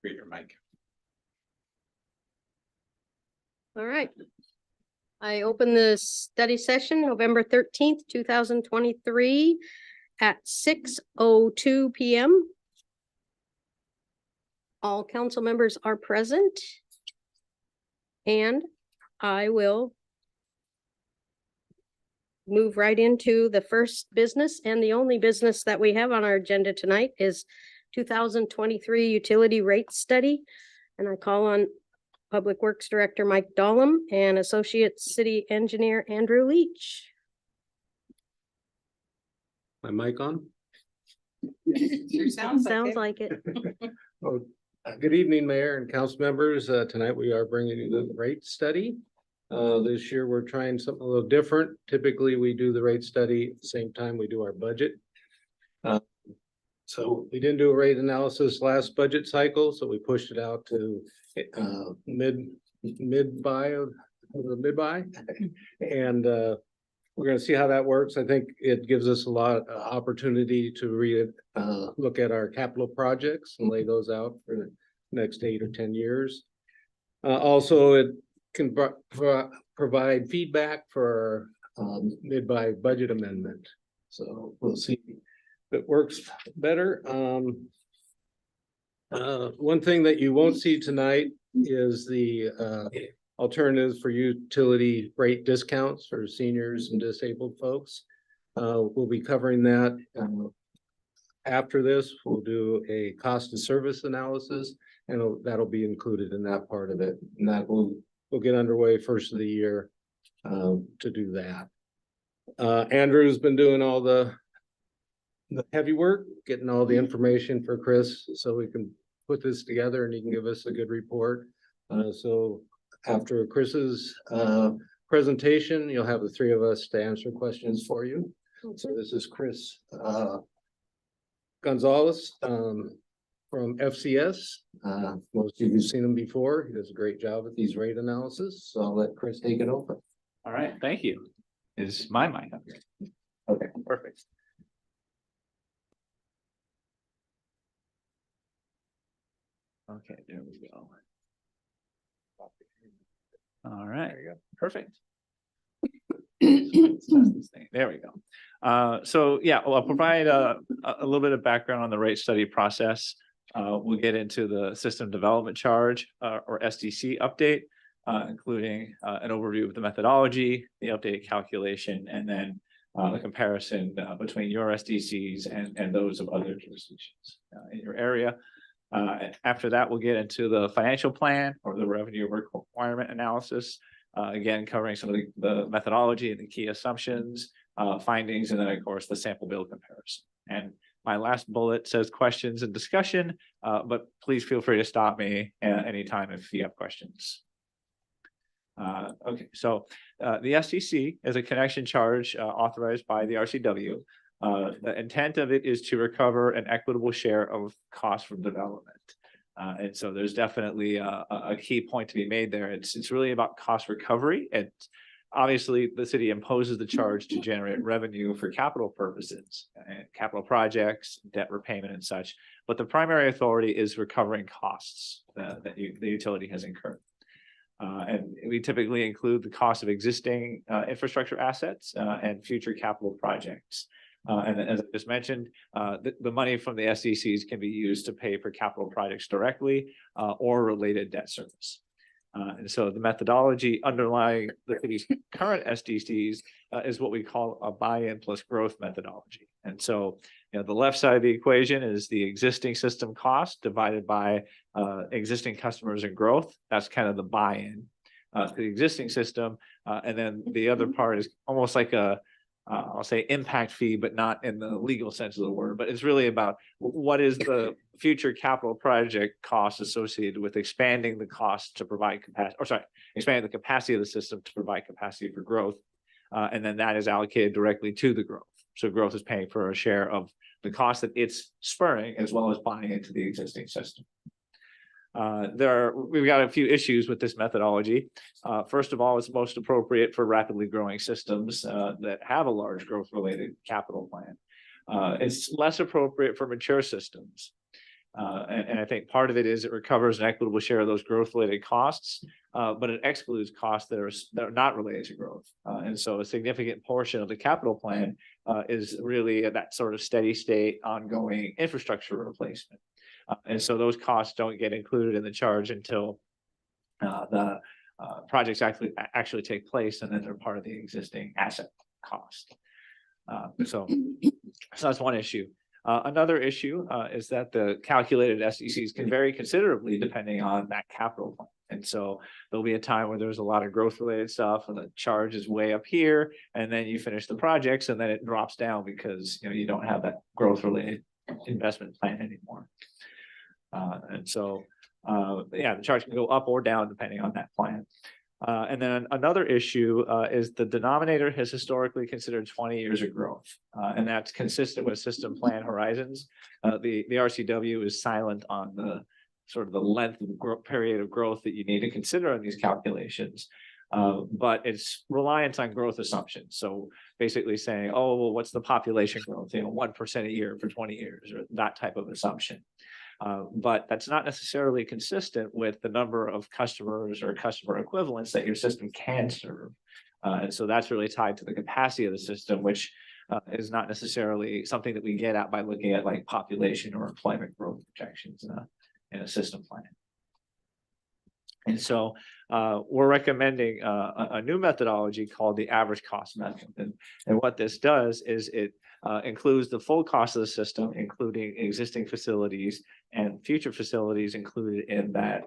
Read your mic. All right. I open the study session November 13th, 2023 at 6:02 p.m. All council members are present. And I will move right into the first business, and the only business that we have on our agenda tonight is 2023 utility rate study. And I call on Public Works Director Mike Dahlem and Associate City Engineer Andrew Leach. My mic on? Sure sounds like it. Oh, good evening, Mayor and council members. Tonight we are bringing you the rate study. This year we're trying something a little different. Typically, we do the rate study at the same time we do our budget. So we didn't do a rate analysis last budget cycle, so we pushed it out to mid-buy, and we're gonna see how that works. I think it gives us a lot of opportunity to look at our capital projects and lay those out for the next 8 or 10 years. Also, it can provide feedback for mid-buy budget amendment. So we'll see if it works better. One thing that you won't see tonight is the alternatives for utility rate discounts for seniors and disabled folks. We'll be covering that. After this, we'll do a cost of service analysis, and that'll be included in that part of it. And that we'll get underway first of the year to do that. Andrew's been doing all the heavy work, getting all the information for Chris so we can put this together and he can give us a good report. So after Chris's presentation, you'll have the three of us to answer questions for you. So this is Chris Gonzalez from FCS. Most of you have seen him before. He does a great job at these rate analysis. So I'll let Chris take it over. All right, thank you. Is my mic up here? Okay. Perfect. Okay, there we go. All right, there you go. Perfect. There we go. So yeah, well, I'll provide a little bit of background on the rate study process. We'll get into the system development charge or SDC update, including an overview of the methodology, the updated calculation, and then the comparison between your SDCs and those of other jurisdictions in your area. After that, we'll get into the financial plan or the revenue requirement analysis, again, covering some of the methodology and the key assumptions, findings, and then of course the sample bill comparison. And my last bullet says questions and discussion, but please feel free to stop me at any time if you have questions. Okay, so the SDC is a connection charge authorized by the RCW. The intent of it is to recover an equitable share of costs from development. And so there's definitely a key point to be made there. It's really about cost recovery. And obviously the city imposes the charge to generate revenue for capital purposes, capital projects, debt repayment and such. But the primary authority is recovering costs that the utility has incurred. And we typically include the cost of existing infrastructure assets and future capital projects. And as I just mentioned, the money from the SDCs can be used to pay for capital projects directly or related debt service. And so the methodology underlying the city's current SDCs is what we call a buy-in plus growth methodology. And so, you know, the left side of the equation is the existing system cost divided by existing customers and growth. That's kind of the buy-in to the existing system. And then the other part is almost like a I'll say impact fee, but not in the legal sense of the word, but it's really about what is the future capital project cost associated with expanding the cost to provide capacity, or sorry, expanding the capacity of the system to provide capacity for growth. And then that is allocated directly to the growth. So growth is paying for a share of the cost that it's spurring as well as buying into the existing system. We've got a few issues with this methodology. First of all, it's most appropriate for rapidly growing systems that have a large growth related capital plan. It's less appropriate for mature systems. And I think part of it is it recovers an equitable share of those growth related costs, but it excludes costs that are not related to growth. And so a significant portion of the capital plan is really that sort of steady state ongoing infrastructure replacement. And so those costs don't get included in the charge until the projects actually take place, and then they're part of the existing asset cost. So that's one issue. Another issue is that the calculated SDCs can vary considerably depending on that capital plan. And so there'll be a time where there's a lot of growth related stuff and the charge is way up here, and then you finish the projects and then it drops down because you don't have that growth related investment plan anymore. And so yeah, the charge can go up or down depending on that plan. And then another issue is the denominator has historically considered 20 years of growth, and that's consistent with system plan horizons. The RCW is silent on the sort of the length of period of growth that you need to consider in these calculations, but it's reliant on growth assumptions. So basically saying, oh, well, what's the population growth? 1% a year for 20 years, or that type of assumption. But that's not necessarily consistent with the number of customers or customer equivalents that your system can serve. And so that's really tied to the capacity of the system, which is not necessarily something that we get at by looking at like population or employment growth projections in a system plan. And so we're recommending a new methodology called the average cost method. And what this does is it includes the full cost of the system, including existing facilities and future facilities included in that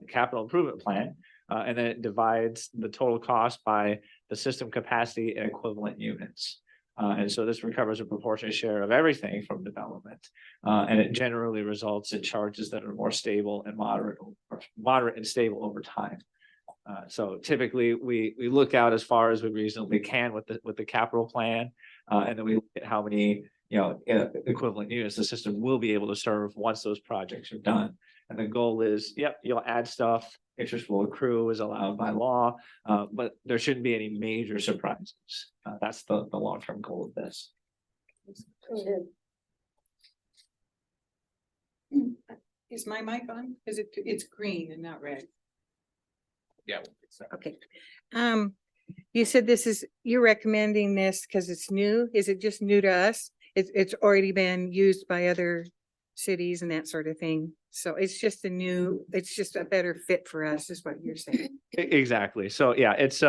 capital improvement plan. And then it divides the total cost by the system capacity and equivalent units. And so this recovers a proportionate share of everything from development. And it generally results in charges that are more stable and moderate and stable over time. So typically we look out as far as we reasonably can with the capital plan. And then we look at how many equivalent units the system will be able to serve once those projects are done. And the goal is, yep, you'll add stuff, interest will accrue as allowed by law, but there shouldn't be any major surprises. That's the long-term goal of this. Is my mic on? Is it's green and not red? Yeah. Okay. You said you're recommending this because it's new. Is it just new to us? It's already been used by other cities and that sort of thing. So it's just a better fit for us, is what you're saying. Exactly. So yeah, it's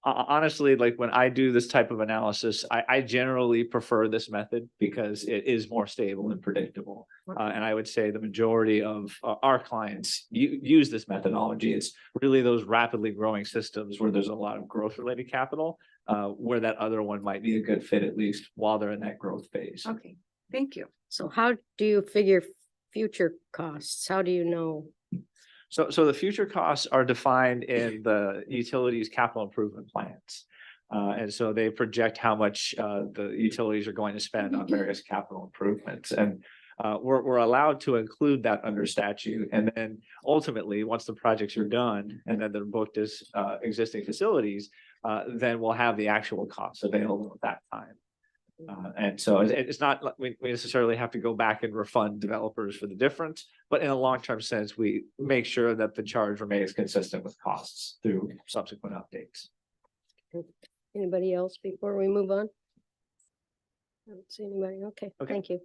honestly, like when I do this type of analysis, I generally prefer this method because it is more stable and predictable. And I would say the majority of our clients use this methodology. It's really those rapidly growing systems where there's a lot of growth related capital, where that other one might be a good fit, at least while they're in that growth phase. Okay, thank you. So how do you figure future costs? How do you know? So the future costs are defined in the utilities capital improvement plans. And so they project how much the utilities are going to spend on various capital improvements. And we're allowed to include that under statute. And then ultimately, once the projects are done and then they're booked as existing facilities, then we'll have the actual costs available at that time. And so it's not like we necessarily have to go back and refund developers for the difference, but in a long-term sense, we make sure that the charge remains consistent with costs through subsequent updates. Anybody else before we move on? I don't see anybody. Okay, thank you.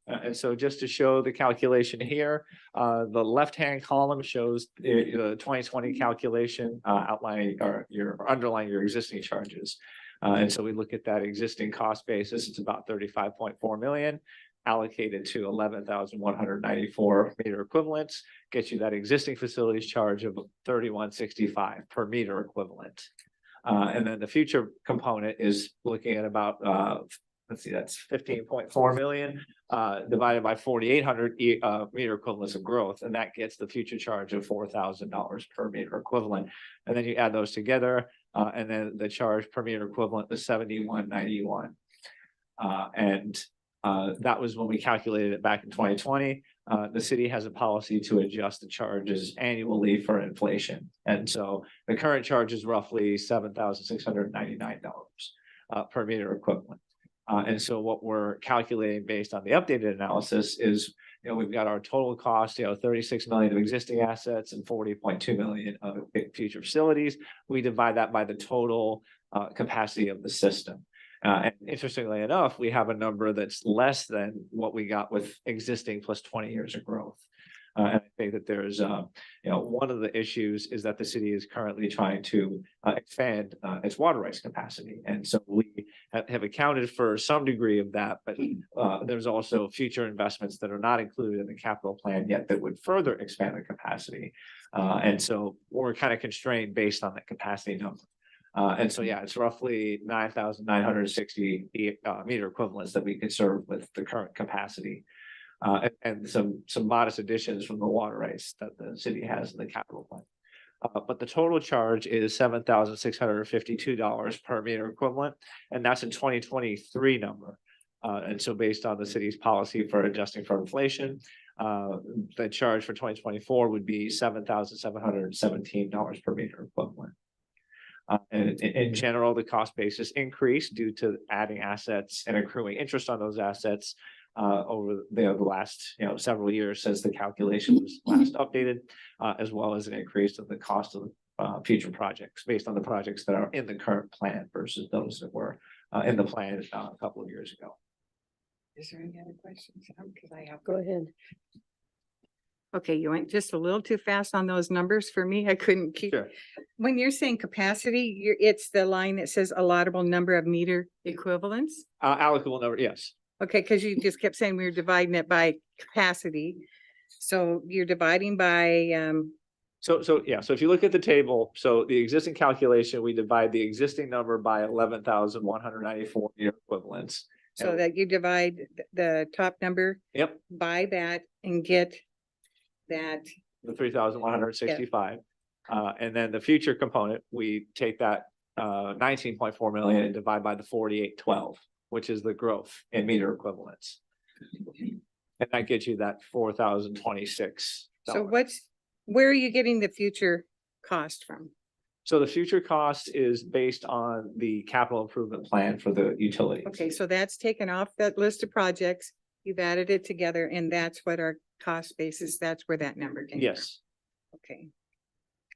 And so just to show the calculation here, the left-hand column shows the 2020 calculation outlining or underlying your existing charges. And so we look at that existing cost basis. It's about 35.4 million allocated to 11,194 meter equivalents, gets you that existing facilities charge of 3165 per meter equivalent. And then the future component is looking at about let's see, that's 15.4 million divided by 4,800 meter equivalents of growth. And that gets the future charge of $4,000 per meter equivalent. And then you add those together and then the charge per meter equivalent is 71.91. And that was when we calculated it back in 2020. The city has a policy to adjust the charges annually for inflation. And so the current charge is roughly $7,699 per meter equivalent. And so what we're calculating based on the updated analysis is, we've got our total cost, 36 million of existing assets and 40.2 million of future facilities. We divide that by the total capacity of the system. And interestingly enough, we have a number that's less than what we got with existing plus 20 years of growth. And I think that there's, one of the issues is that the city is currently trying to expand its water rights capacity. And so we have accounted for some degree of that, but there's also future investments that are not included in the capital plan yet that would further expand the capacity. And so we're kind of constrained based on that capacity number. And so, yeah, it's roughly 9,960 meter equivalents that we can serve with the current capacity. And some modest additions from the water rights that the city has in the capital plan. But the total charge is $7,652 per meter equivalent, and that's a 2023 number. And so based on the city's policy for adjusting for inflation, the charge for 2024 would be $7,717 per meter equivalent. And in general, the cost basis increased due to adding assets and accruing interest on those assets over the last several years since the calculation was last updated, as well as an increase in the cost of future projects based on the projects that are in the current plan versus those that were in the plan a couple of years ago. Is there any other questions? Because I have. Go ahead. Okay, you went just a little too fast on those numbers for me. I couldn't keep. Sure. When you're saying capacity, it's the line that says allotable number of meter equivalents. Allocable number, yes. Okay, because you just kept saying we were dividing it by capacity. So you're dividing by, So if you look at the table, so the existing calculation, we divide the existing number by 11,194 meter equivalents. so that you divide the top number Yep, by that and get that. the 3,165. And then the future component, we take that 19.4 million and divide by the 4812, which is the growth in meter equivalents. And that gets you that 4,026. So where are you getting the future cost from? So the future cost is based on the capital improvement plan for the utilities. Okay, so that's taken off that list of projects. You've added it together and that's what our cost basis, that's where that number came from. Yes. Okay.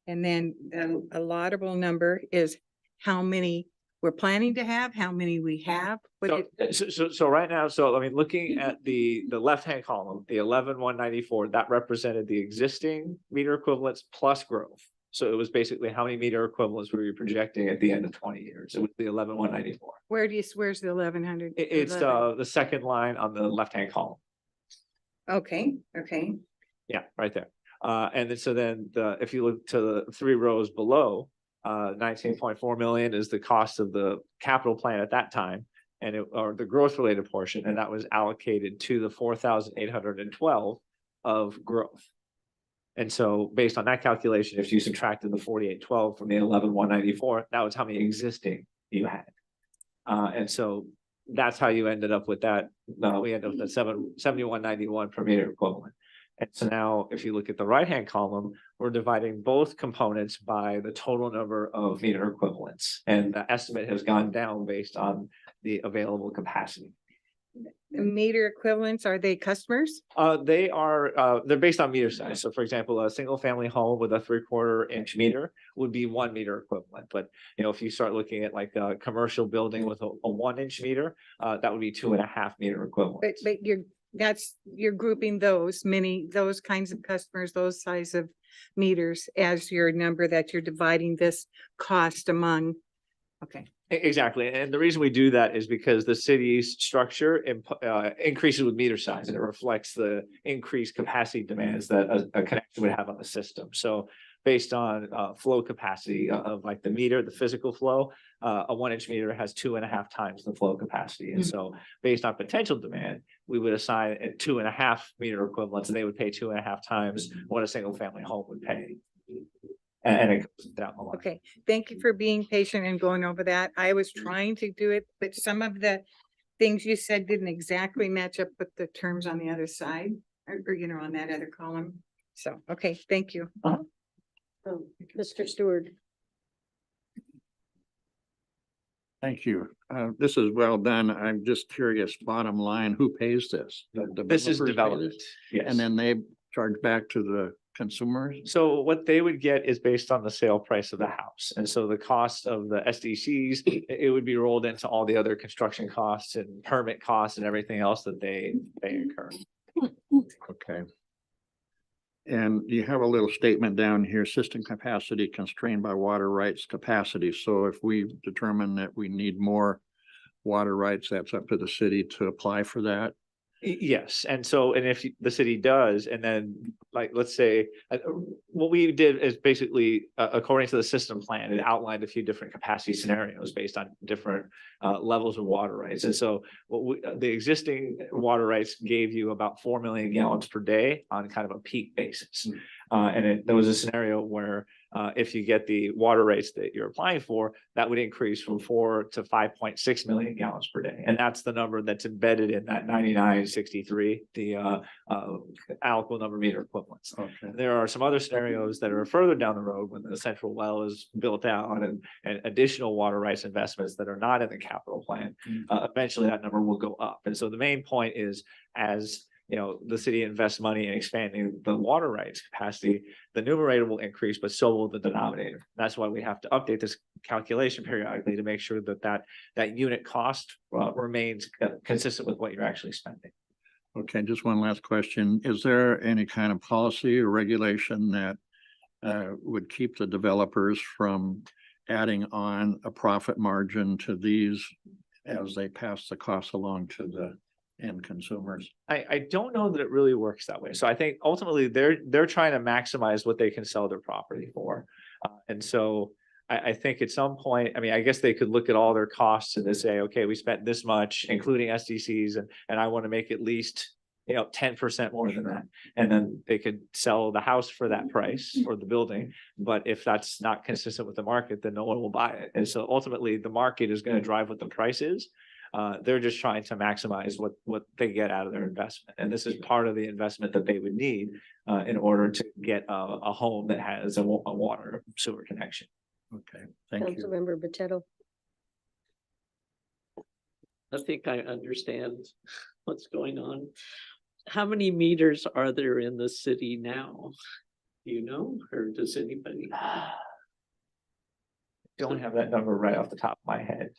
And then the allotable number is how many we're planning to have, how many we have. So right now, looking at the left-hand column, the 11,194, that represented the existing meter equivalents plus growth. So it was basically how many meter equivalents were we projecting at the end of 20 years? It was the 11,194. Where's the 1,100? It's the second line on the left-hand column. Okay. Yeah, right there. And then if you look to the 3 rows below, 19.4 million is the cost of the capital plan at that time, or the growth related portion, and that was allocated to the 4,812 of growth. And so based on that calculation, if you subtracted the 4,812 from the 11,194, that was how many existing you had. And so that's how you ended up with that. We ended up with 7191 per meter equivalent. And so now if you look at the right-hand column, we're dividing both components by the total number of meter equivalents. And the estimate has gone down based on the available capacity. The meter equivalents, are they customers? They're based on meter size. So for example, a single family home with a 3/4 inch meter would be 1 meter equivalent. But if you start looking at like a commercial building with a 1-inch meter, that would be 2.5 meter equivalent. But you're grouping those kinds of customers, those size of meters as your number that you're dividing this cost among. Okay. Exactly. And the reason we do that is because the city's structure increases with meter size, and it reflects the increased capacity demands that a connection would have on the system. So based on flow capacity of like the meter, the physical flow, a 1-inch meter has 2.5 times the flow capacity. And so based on potential demand, we would assign 2.5 meter equivalents, and they would pay 2.5 times what a single family home would pay. And it goes down the line. Okay, thank you for being patient and going over that. I was trying to do it, but some of the things you said didn't exactly match up with the terms on the other side, or on that other column. So, okay, thank you. Mr. Stewart. Thank you. This is well done. I'm just curious, bottom line, who pays this? The This is developers pay development, this? yes. And then they charge back to the consumers? So what they would get is based on the sale price of the house. And so the cost of the SDCs, it would be rolled into all the other construction costs and permit costs and everything else that they incur. Okay. And you have a little statement down here, system capacity constrained by water rights capacity. So if we determine that we need more water rights, that's up to the city to apply for that. Yes, and so, and if the city does, and then, like, let's say, what we did is basically, according to the system plan, it outlined a few different capacity scenarios based on different levels of water rights. And so the existing water rights gave you about 4 million gallons per day on kind of a peak basis. And there was a scenario where if you get the water rates that you're applying for, that would increase from 4 to 5.6 million gallons per day. And that's the number that's embedded in that 9963, the alkyl number meter equivalents. Okay. There are some other scenarios that are further down the road when the central well is built out and additional water rights investments that are not in the capital plan. Eventually that number will go up. And so the main point is, as you know, the city invests money in expanding the water rights capacity, the numerator will increase, but so will the denominator. That's why we have to update this calculation periodically to make sure that that unit cost remains consistent with what you're actually spending. Okay, just one last question. Is there any kind of policy or regulation that would keep the developers from adding on a profit margin to these as they pass the costs along to the end consumers? I don't know that it really works that way. So I think ultimately they're trying to maximize what they can sell their property for. And so I think at some point, I mean, I guess they could look at all their costs and they say, okay, we spent this much, including SDCs, and I want to make at least, 10% more than that. And then they could sell the house for that price or the building. But if that's not consistent with the market, then no one will buy it. And so ultimately the market is going to drive what the price is. They're just trying to maximize what they get out of their investment. And this is part of the investment that they would need in order to get a home that has a water sewer connection. Okay, thank you. Councilmember Botetto. I think I understand what's going on. How many meters are there in the city now? Do you know, or does anybody? Don't have that number right off the top of my head.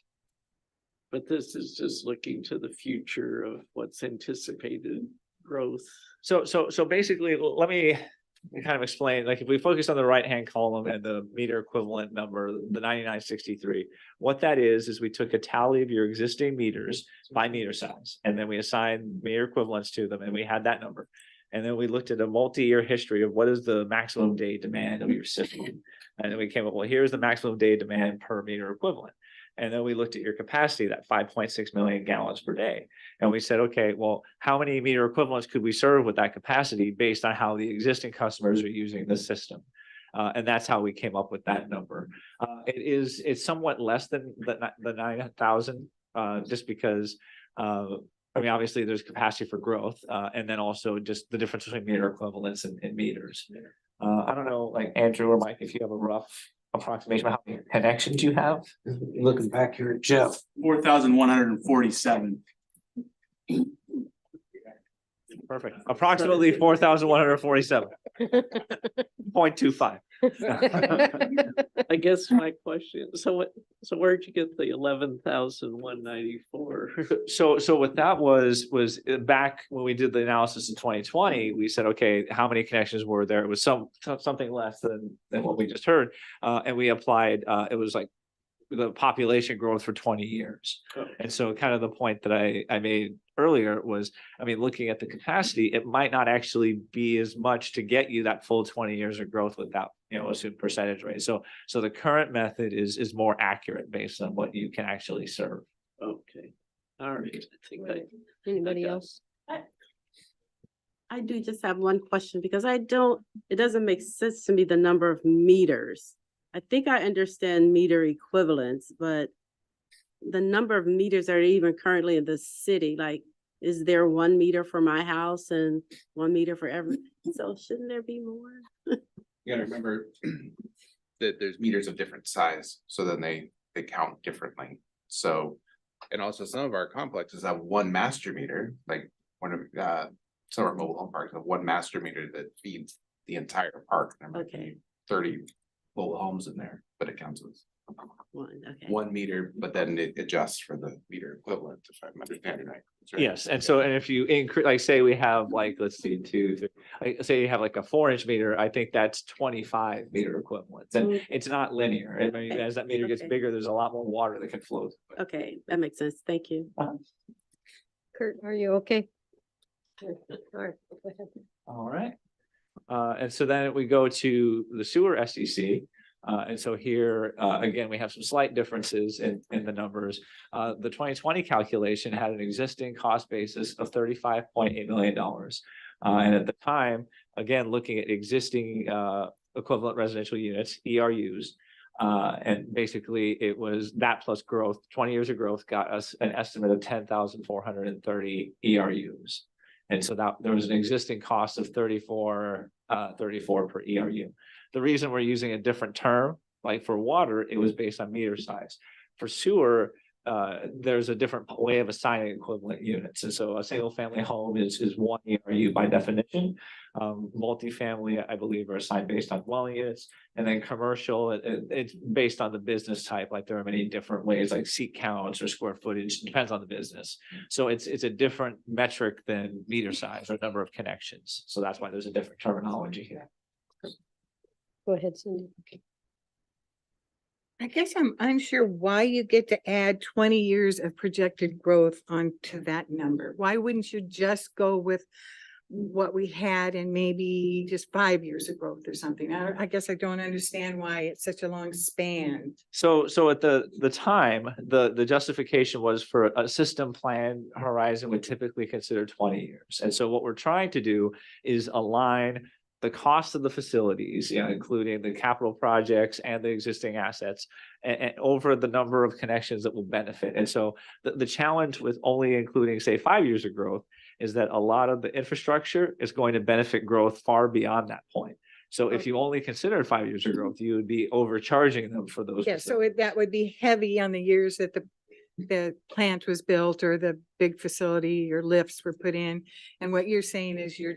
But this is just looking to the future of what's anticipated growth. So basically, let me kind of explain, like if we focus on the right-hand column and the meter equivalent number, the 9963, what that is we took a tally of your existing meters by meter size, and then we assigned meter equivalents to them, and we had that number. And then we looked at a multi-year history of what is the maximum day demand of your system. And then we came up, well, here's the maximum day demand per meter equivalent. And then we looked at your capacity, that 5.6 million gallons per day. And we said, okay, well, how many meter equivalents could we serve with that capacity based on how the existing customers are using the system? And that's how we came up with that number. It's somewhat less than the 9,000, just because, I mean, obviously there's capacity for growth, and then also just the difference between meter equivalents and meters. I don't know, like Andrew or Mike, if you have a rough approximation of how many connections you have? Looking back here at Jeff. 4,147. Perfect. Approximately 4,147. 0.25. I guess my question, so where'd you get the 11,194? So what that was back when we did the analysis in 2020, we said, okay, how many connections were there? It was something less than what we just heard. And we applied, it was like the population growth for 20 years. Oh. And so kind of the point that I made earlier was, I mean, looking at the capacity, it might not actually be as much to get you that full 20 years of growth without, assumed percentage rate. So the current method is more accurate based on what you can actually serve. Okay, all right, I think Anybody got else? I do just have one question because it doesn't make sense to me, the number of meters. I think I understand meter equivalents, but the number of meters that are even currently in the city, like, is there 1 meter for my house and 1 meter for every, so shouldn't there be more? You gotta remember that there's meters of different size, so then they count differently. So, and also some of our complexes have one master meter, like one of, some of our mobile home parks have one master meter that feeds the entire park. There might Okay. be 30 mobile homes in there, but it counts as Okay. one meter, but then it adjusts for the meter equivalent, if I'm understanding right. That's right. Yes, and so, and if you increase, like, say we have like, let's see, two, three, like, say you have like a 4-inch meter, I think that's 25 meter equivalents. And Mm. it's not linear. I mean, Okay, as that meter gets okay. bigger, there's a lot more water that can flow. through it. Okay, that makes sense. Thank you. Kurt, are you okay? All right, go ahead. All right. And so then we go to the sewer SEC. And so here, again, we have some slight differences in the numbers. The 2020 calculation had an existing cost basis of $35.8 million. And at the time, again, looking at existing equivalent residential units, ERUs, and basically it was that plus growth, 20 years of growth got us an estimate of 10,430 ERUs. And so that there was an existing cost of 34 per ERU. The reason we're using a different term, like for water, it was based on meter size. For sewer, there's a different way of assigning equivalent units. And so a single family home is one ERU by definition. Multifamily, I believe, are assigned based on dwelling units. And then commercial, it's based on the business type. Like there are many different ways, like seat counts or square footage, depends on the business. So it's a different metric than meter size or number of connections. So that's why there's a different terminology here. Go ahead, Cindy. I guess I'm unsure why you get to add 20 years of projected growth onto that number. Why wouldn't you just go with what we had and maybe just 5 years of growth or something? I guess I don't understand why it's such a long span. So at the time, the justification was for a system plan horizon would typically consider 20 years. And so what we're trying to do is align the cost of the facilities, including the capital projects and the existing assets, and over the number of connections that will benefit. And so the challenge with only including, say, 5 years of growth is that a lot of the infrastructure is going to benefit growth far beyond that point. So if you only considered 5 years of growth, you would be overcharging them for those. Yeah, so that would be heavy on the years that the plant was built or the big facility or lifts were put in. And what you're saying is you're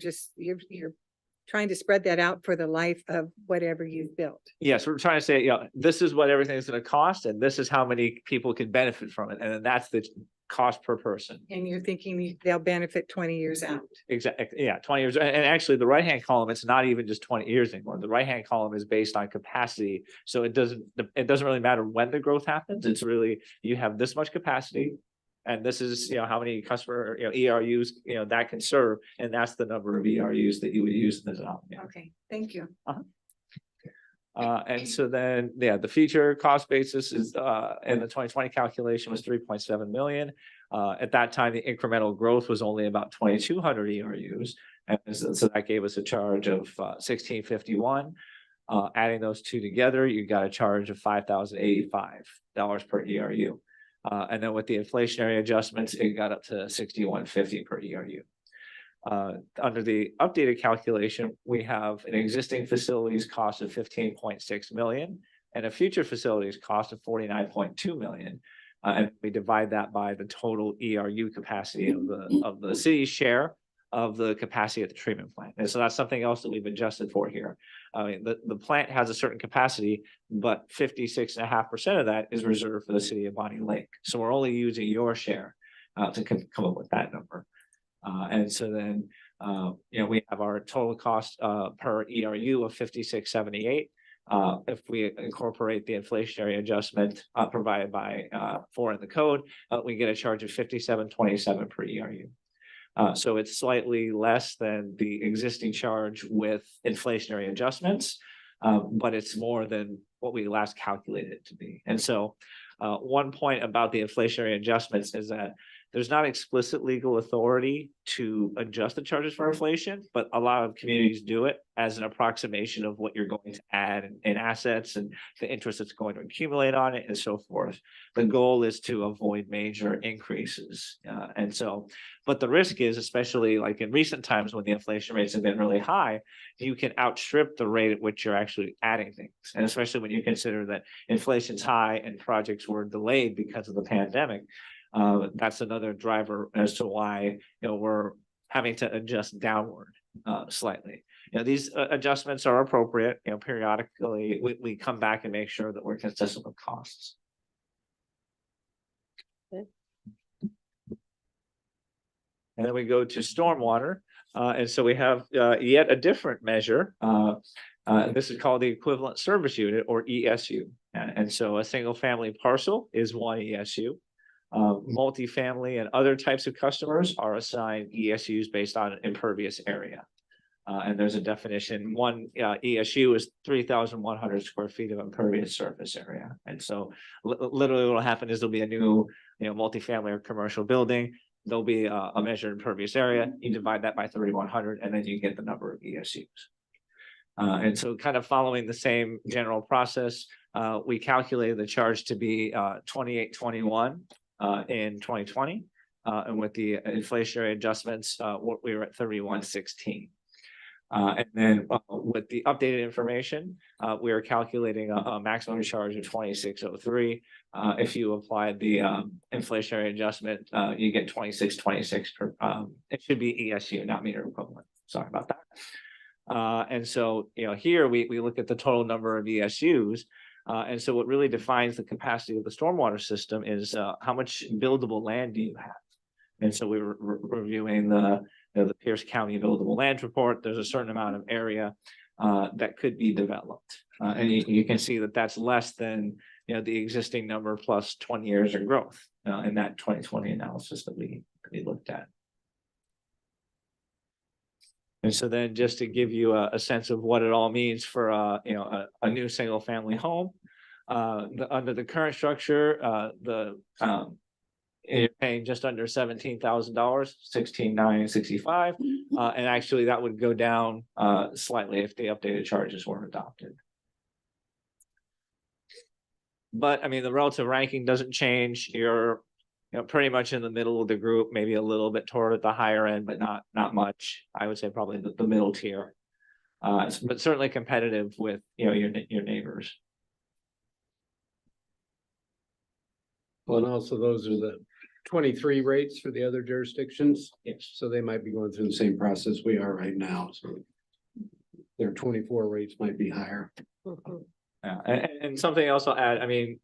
trying to spread that out for the life of whatever you've built. Yes, we're trying to say, this is what everything's going to cost, and this is how many people can benefit from it, and then that's the cost per person. And you're thinking they'll benefit 20 years out. Exactly. Yeah, 20 years. And actually, the right-hand column, it's not even just 20 years anymore. The right-hand column is based on capacity. So it doesn't really matter when the growth happens. It's really, you have this much capacity. And this is, how many customer, ERUs, that can serve. And that's the number of ERUs that you would use in the denominator. Okay, thank you. And so then, the future cost basis is, in the 2020 calculation was 3.7 million. At that time, the incremental growth was only about 2,200 ERUs. And so that gave us a charge of 1,651. Adding those two together, you got a charge of $5,085 per ERU. And then with the inflationary adjustments, it got up to $6,150 per ERU. Under the updated calculation, we have an existing facilities cost of 15.6 million and a future facilities cost of 49.2 million. And we divide that by the total ERU capacity of the city's share of the capacity at the treatment plant. And so that's something else that we've adjusted for here. I mean, the plant has a certain capacity, but 56.5% of that is reserved for the city of Bonnie Lake. So we're only using your share to come up with that number. And so then, we have our total cost per ERU of 56.78. If we incorporate the inflationary adjustment provided by in the code, we get a charge of 57.27 per ERU. So it's slightly less than the existing charge with inflationary adjustments, but it's more than what we last calculated it to be. And so one point about the inflationary adjustments is that there's not explicit legal authority to adjust the charges for inflation, but a lot of communities do it as an approximation of what you're going to add in assets and the interest that's going to accumulate on it and so forth. The goal is to avoid major increases. And so, but the risk is, especially like in recent times when the inflation rates have been really high, you can outstrip the rate at which you're actually adding things. And especially when you consider that inflation's high and projects were delayed because of the pandemic. That's another driver as to why, we're having to adjust downward slightly. These adjustments are appropriate. Periodically we come back and make sure that we're consistent with costs. Okay. And then we go to stormwater. And so we have yet a different measure. This is called the equivalent service unit, or ESU. And so a single family parcel is one ESU. Multifamily and other types of customers are assigned ESUs based on impervious area. And there's a definition. One ESU is 3,100 square feet of impervious surface area. And so literally what will happen is there'll be a new, multifamily or commercial building. There'll be a measured impervious area. You divide that by 3,100 and then you get the number of ESUs. And so kind of following the same general process, we calculated the charge to be 2821 in 2020. And with the inflationary adjustments, we were at 3116. And then with the updated information, we are calculating a maximum charge of 2603. If you apply the inflationary adjustment, you get 2626 per, it should be ESU, not meter equivalent. Sorry about that. And so, here we look at the total number of ESUs. And so what really defines the capacity of the stormwater system is how much buildable land do you have? And so we were reviewing the Pierce County Buildable Land Report. There's a certain amount of area that could be developed. And you can see that that's less than the existing number plus 20 years of growth in that 2020 analysis that we looked at. And so then just to give you a sense of what it all means for a new single family home, under the current structure, you're paying just under $17,000, $16,965, and actually that would go down slightly if the updated charges were adopted. But I mean, the relative ranking doesn't change. You're pretty much in the middle of the group, maybe a little bit toward the higher end, but not much. I would say probably the middle tier, but certainly competitive with your neighbors. Well, and also those are the 23 rates for the other jurisdictions. Yes. So they might be going through the same process we are right now. So their 24 rates might be higher. Mhm. Yeah, and something else I'll add. I mean,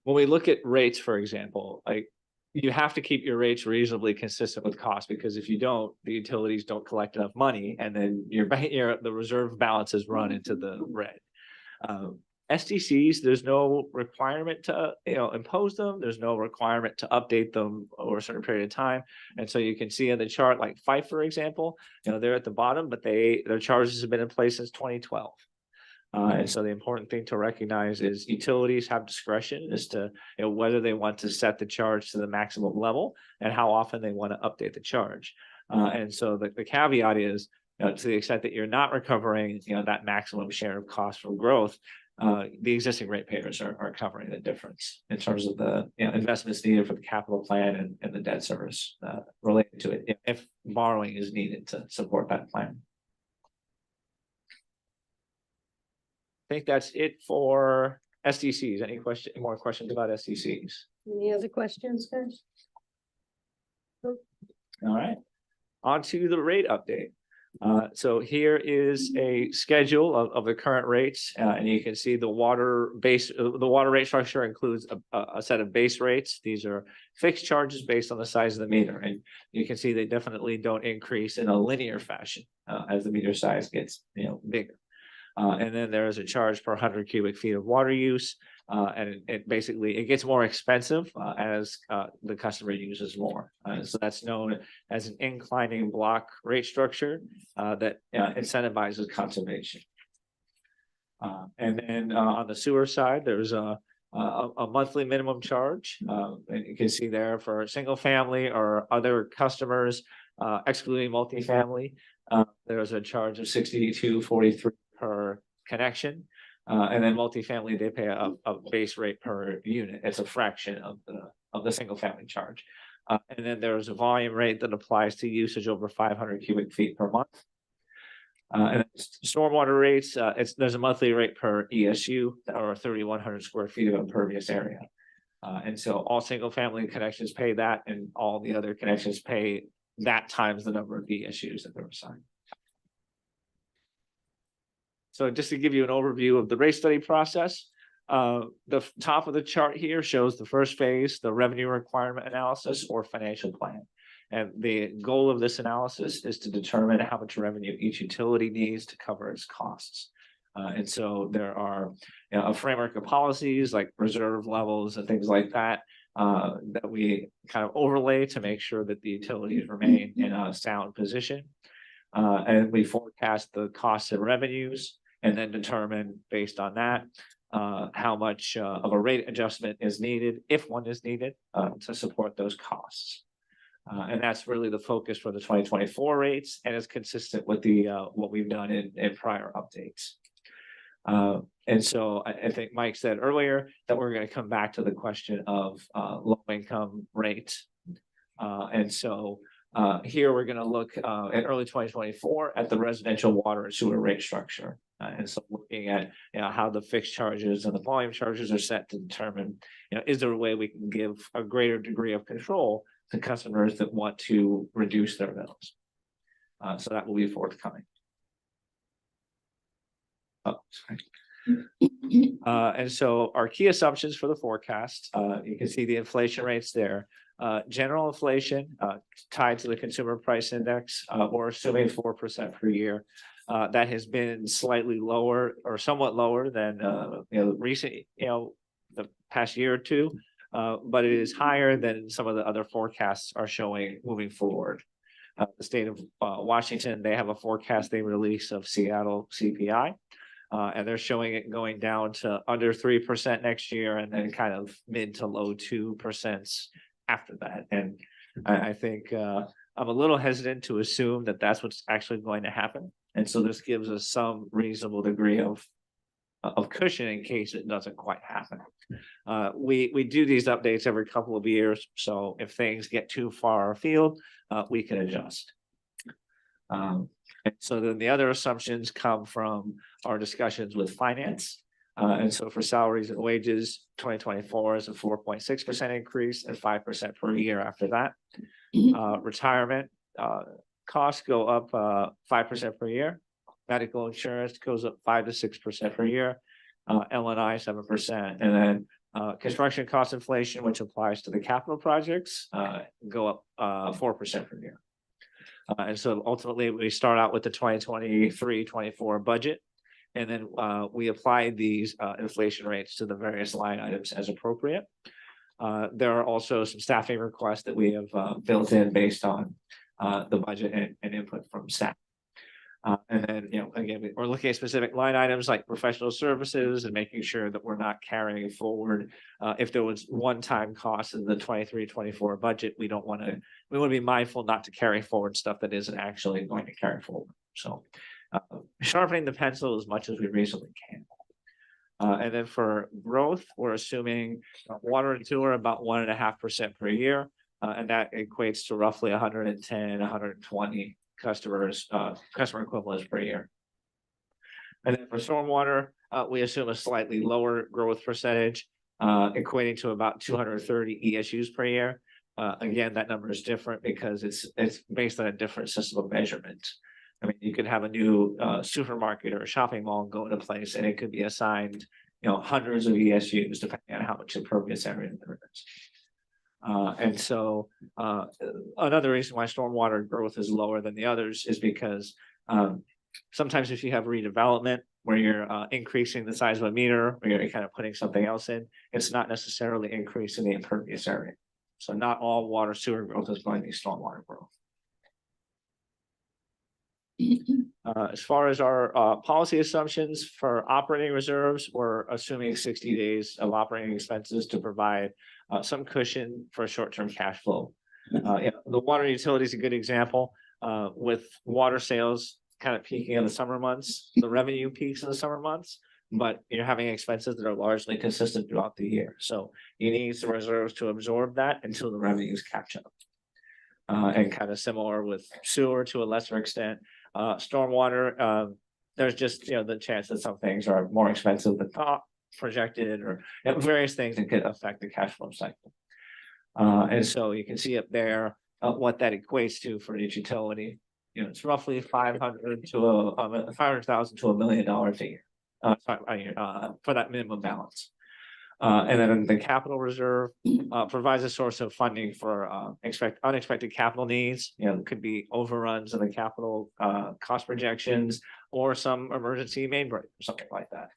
when we look at rates, for example, like you have to keep your rates reasonably consistent with cost, because if you don't, the utilities don't collect enough money, and then the reserve balances run into the red. SDCs, there's no requirement to impose them. There's no requirement to update them over a certain period of time. And so you can see in the chart, like Fife, for example, they're at the bottom, but their charges have been in place since 2012. And so the important thing to recognize is utilities have discretion as to whether they want to set the charge to the maximum level and how often they want to update the charge. And so the caveat is, to the extent that you're not recovering that maximum share of cost from growth, the existing ratepayers are covering the difference in terms of the investments needed for the capital plan and the debt service related to it, if borrowing is needed to support that plan. I think that's it for SDCs. Any more questions about SDCs? Any other questions, guys? All right, on to the rate update. So here is a schedule of the current rates, and you can see the water rate structure includes a set of base rates. These are fixed charges based on the size of the meter, and you can see they definitely don't increase in a linear fashion as the meter size gets bigger. And then there is a charge per 100 cubic feet of water use. And it basically gets more expensive as the customer uses more. So that's known as an inclining block rate structure that incentivizes conservation. And then on the sewer side, there's a a monthly minimum charge. And you can see there for single family or other customers, excluding multifamily, there's a charge of $62.43 per connection. And then multifamily, they pay a base rate per unit. It's a fraction of the single family charge. And then there's a volume rate that applies to usage over 500 cubic feet per month. And stormwater rates, there's a monthly rate per ESU or 3,100 square feet of impervious area. And so all single family connections pay that, and all the other connections pay that times the number of ESUs that they're assigned. So just to give you an overview of the rate study process, the top of the chart here shows the first phase, the revenue requirement analysis or financial plan. And the goal of this analysis is to determine how much revenue each utility needs to cover its costs. And so there are a framework of policies like reserve levels and things like that, that we kind of overlay to make sure that the utilities remain in a sound position. And we forecast the costs and revenues and then determine based on that how much of a rate adjustment is needed, if one is needed, to support those costs. And that's really the focus for the 2024 rates, and it's consistent with the what we've done in prior updates. And so I think Mike said earlier that we're going to come back to the question of low income rates. And so here we're going to look in early 2024 at the residential water and sewer rate structure. And so looking at how the fixed charges and the volume charges are set to determine, is there a way we can give a greater degree of control to customers that want to reduce their bills. So that will be forthcoming. Oh, sorry. And so our key assumptions for the forecast, you can see the inflation rates there. General inflation tied to the consumer price index, or assuming 4% per year. That has been slightly lower or somewhat lower than recent, the past year or two, but it is higher than some of the other forecasts are showing moving forward. The state of Washington, they have a forecast they release of Seattle CPI, and they're showing it going down to under 3% next year, and then kind of mid to low 2% after that. And I think I'm a little hesitant to assume that that's what's actually going to happen. And so this gives us some reasonable degree of cushion in case it doesn't quite happen. We do these updates every couple of years, so if things get too far afield, we can adjust. And so then the other assumptions come from our discussions with finance. And so for salaries and wages, 2024 is a 4.6% increase and 5% per year after that. Retirement costs go up 5% per year. Medical insurance goes up 5 to 6% per year. L&I 7%, and then construction cost inflation, which applies to the capital projects, go up 4% per year. And so ultimately, we start out with the 2023-24 budget, and then we apply these inflation rates to the various line items as appropriate. There are also some staffing requests that we have built in based on the budget and input from staff. And then, again, we're looking at specific line items like professional services and making sure that we're not carrying forward. If there was one-time costs in the 23-24 budget, we want to be mindful not to carry forward stuff that isn't actually going to carry forward. So sharpening the pencil as much as we reasonably can. And then for growth, we're assuming water and sewer about 1.5% per year. And that equates to roughly 110, 120 customer equivalents per year. And then for stormwater, we assume a slightly lower growth percentage, equating to about 230 ESUs per year. Again, that number is different because it's based on a different system of measurement. I mean, you could have a new supermarket or a shopping mall go into place, and it could be assigned, hundreds of ESUs depending on how much impervious area there is. And so another reason why stormwater growth is lower than the others is because sometimes if you have redevelopment where you're increasing the size of a meter or you're kind of putting something else in, it's not necessarily increasing the impervious area. So not all water sewer growth is going to be stormwater growth. As far as our policy assumptions for operating reserves, we're assuming 60 days of operating expenses to provide some cushion for short-term cash flow. Yeah, the water utility is a good example, with water sales kind of peaking in the summer months, the revenue peaks in the summer months, but you're having expenses that are largely consistent throughout the year. So you need some reserves to absorb that until the revenues catch up. And kind of similar with sewer to a lesser extent, stormwater, there's just, the chance that some things are more expensive than thought, projected, or various things that could affect the cash flow cycle. And so you can see up there, what that equates to for each utility. It's roughly 500,000 to $1 million a year. For that minimum balance. And then the capital reserve provides a source of funding for unexpected capital needs. It could be overruns of the capital cost projections or some emergency main break or something like that.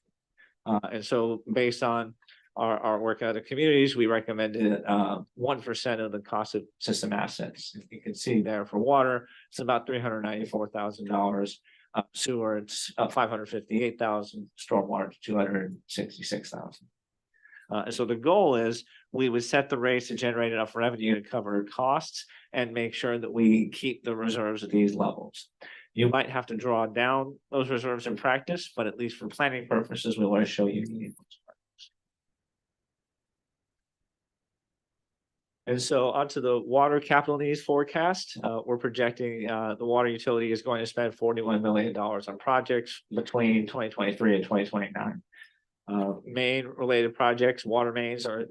And so based on our work at the communities, we recommended 1% of the cost of system assets. You can see there for water, it's about $394,000. Sewer, it's $558,000, stormwater, $266,000. And so the goal is we would set the rates to generate enough revenue to cover costs and make sure that we keep the reserves at these levels. You might have to draw down those reserves in practice, but at least for planning purposes, we want to show you. And so onto the water capital needs forecast, we're projecting the water utility is going to spend $41 million on projects between 2023 and 2029. Main related projects, water mains are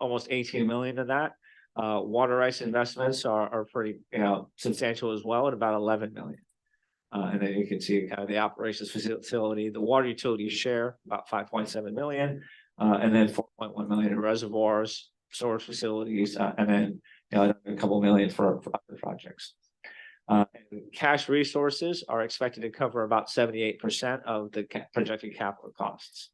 almost 18 million of that. Water rights investments are pretty substantial as well at about 11 million. And then you can see kind of the operations facility, the water utility share about 5.7 million, and then 4.1 million in reservoirs, storage facilities, and then a couple million for other projects. And cash resources are expected to cover about 78% of the projected capital costs.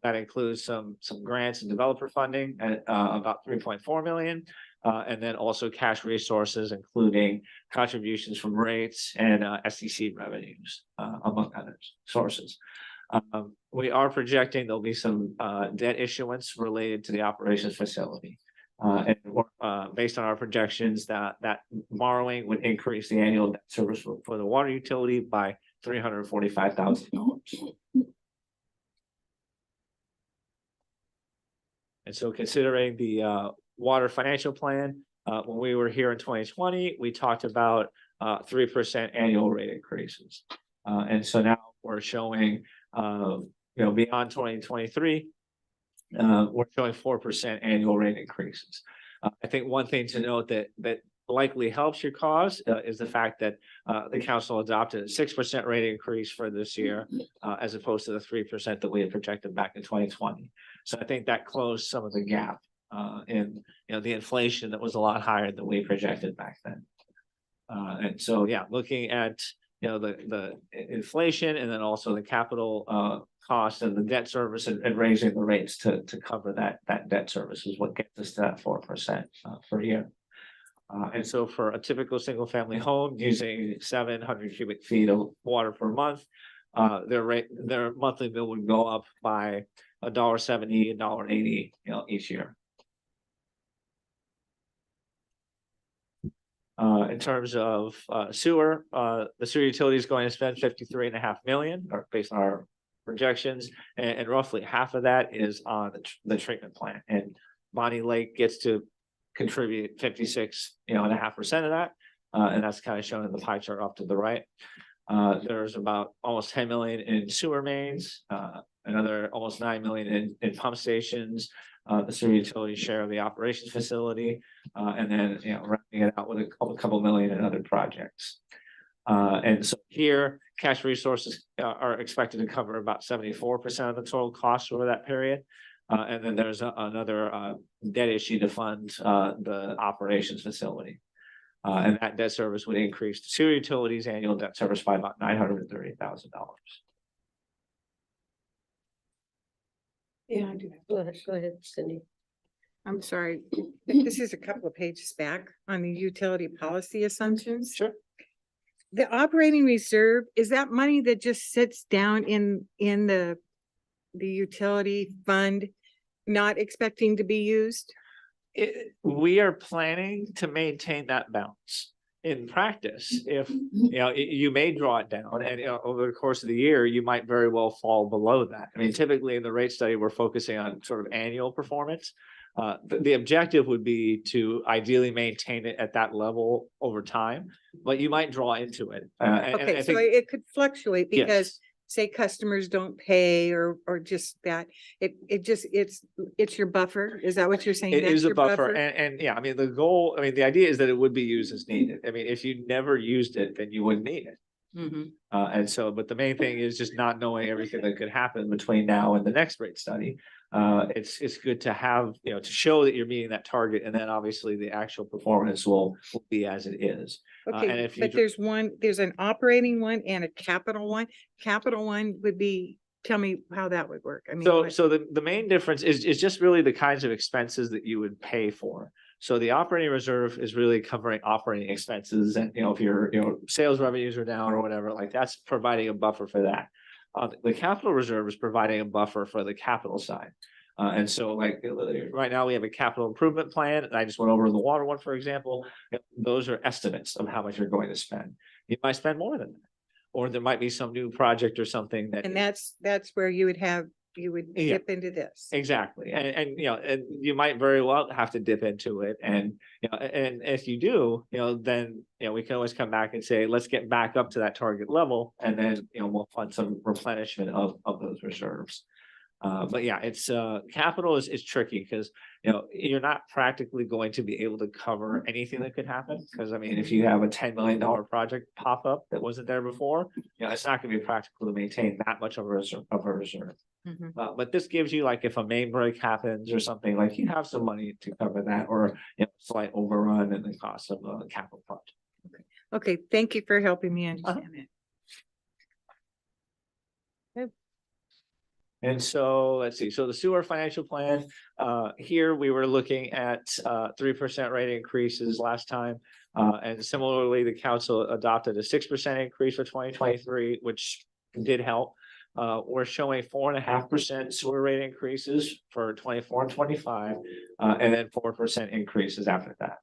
That includes some grants and developer funding at about 3.4 million, and then also cash resources, including contributions from rates and SEC revenues, among other sources. We are projecting there'll be some debt issuance related to the operations facility. And based on our projections, that borrowing would increase the annual debt service for the water utility by $345,000. And so considering the water financial plan, when we were here in 2020, we talked about 3% annual rate increases. And so now we're showing, beyond 2023, we're showing 4% annual rate increases. I think one thing to note that likely helps your cause is the fact that the council adopted a 6% rate increase for this year, as opposed to the 3% that we had projected back in 2020. So I think that closed some of the gap in the inflation that was a lot higher than we projected back then. And so looking at the inflation and then also the capital cost and the debt service and raising the rates to cover that debt service is what gets us to that 4% per year. And so for a typical single family home using 700 cubic feet of water per month, their monthly bill would go up by $1.70, $1.80, each year. In terms of sewer, the sewer utility is going to spend 53.5 million, or based on our projections, and roughly half of that is on the treatment plant. And Bonnie Lake gets to contribute 56.5% of that, and that's kind of shown in the pie chart off to the right. There's about almost 10 million in sewer mains, another almost 9 million in pump stations, the sewer utility share of the operations facility, and then rounding it out with a couple million in other projects. And so here, cash resources are expected to cover about 74% of the total cost over that period. And then there's another debt issue to fund the operations facility. And that debt service would increase the sewer utilities annual debt service by about $930,000. Yeah, I do. Go ahead, Cindy. I'm sorry. This is a couple of pages back on the utility policy assumptions. Sure. the operating reserve, is that money that just sits down in the utility fund, not expecting to be used? We are planning to maintain that balance. In practice, if, you know, you may draw it down and, you know, over the course of the year, you might very well fall below that. I mean, typically in the rate study, we're focusing on sort of annual performance. The objective would be to ideally maintain it at that level over time, but you might draw into it. And I Okay, so think- it could fluctuate Yes. because say customers don't pay or just that, it's your buffer. Is that what you're saying? It That's is a your buffer and yeah, I mean, the idea is that it would be used as needed. I mean, if you never used it, then you wouldn't need it. Mhm. And so, but the main thing is just not knowing everything that could happen between now and the next rate study. It's good to have, you know, to show that you're meeting that target, and then obviously the actual performance will be as it is. and Okay, if you but dr- there's an operating one and a capital one. Capital one would be, tell me how that would work. I mean. So, what- so the main difference is just really the kinds of expenses that you would pay for. So the operating reserve is really covering operating expenses and, you know, if your, you know, sales revenues are down or whatever, like that's providing a buffer for that. The capital reserve is providing a buffer for the capital side. And so like right now we have a capital improvement plan, and I just went over the water one, for example. Those are estimates of how much you're going to spend. You might spend more than that. Or there might be some new project or something that. And that's where you would Yeah. dip into this. Exactly. And, you know, and you might very well have to dip into it. And, you know, and if you do, you know, then, you know, we can always come back and say, let's get back up to that target level. And then, you know, we'll fund some replenishment of those reserves. But yeah, it's, capital is tricky because, you know, you're not practically going to be able to cover anything that could happen. Because I mean, if you have a $10 million project pop up that wasn't there before, you know, it's not gonna be practical to maintain that much of a reserve. Mhm. But this gives you, like, if a main break happens or something, like you have some money to cover that, or, you know, slight overrun in the cost of a capital project. Okay, thank you for helping me Uh-huh. understand that. And so, let's see, so the sewer financial plan, here we were looking at 3% rate increases last time. And similarly, the council adopted a 6% increase for 2023, which did help. We're showing 4.5% sewer rate increases for 24 and 25, and then 4% increases after that.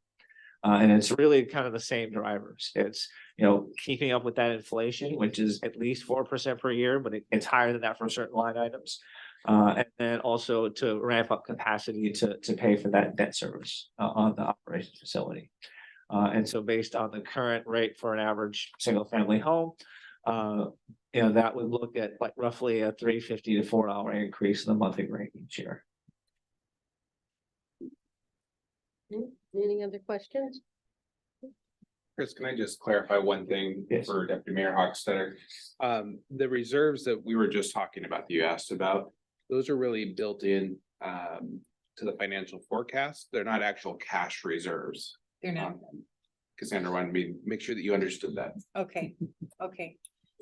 And it's really kind of the same drivers. It's, you know, keeping up with that inflation, which is at least 4% per year, but it's higher than that for certain line items. And then also to ramp up capacity to pay for that debt service on the operations facility. And so based on the current rate for an average single family home, you know, that would look at like roughly a $3.50 to $4 increase in the monthly rate each year. Any other questions? Chris, can I just clarify one thing Yes. for Deputy Mayor Hochstetter? The reserves that we were just talking about, that you asked about, those are really built in to the financial forecast. They're not actual cash reserves. They're not, Cassandra wanted me to make sure that you understood that. okay.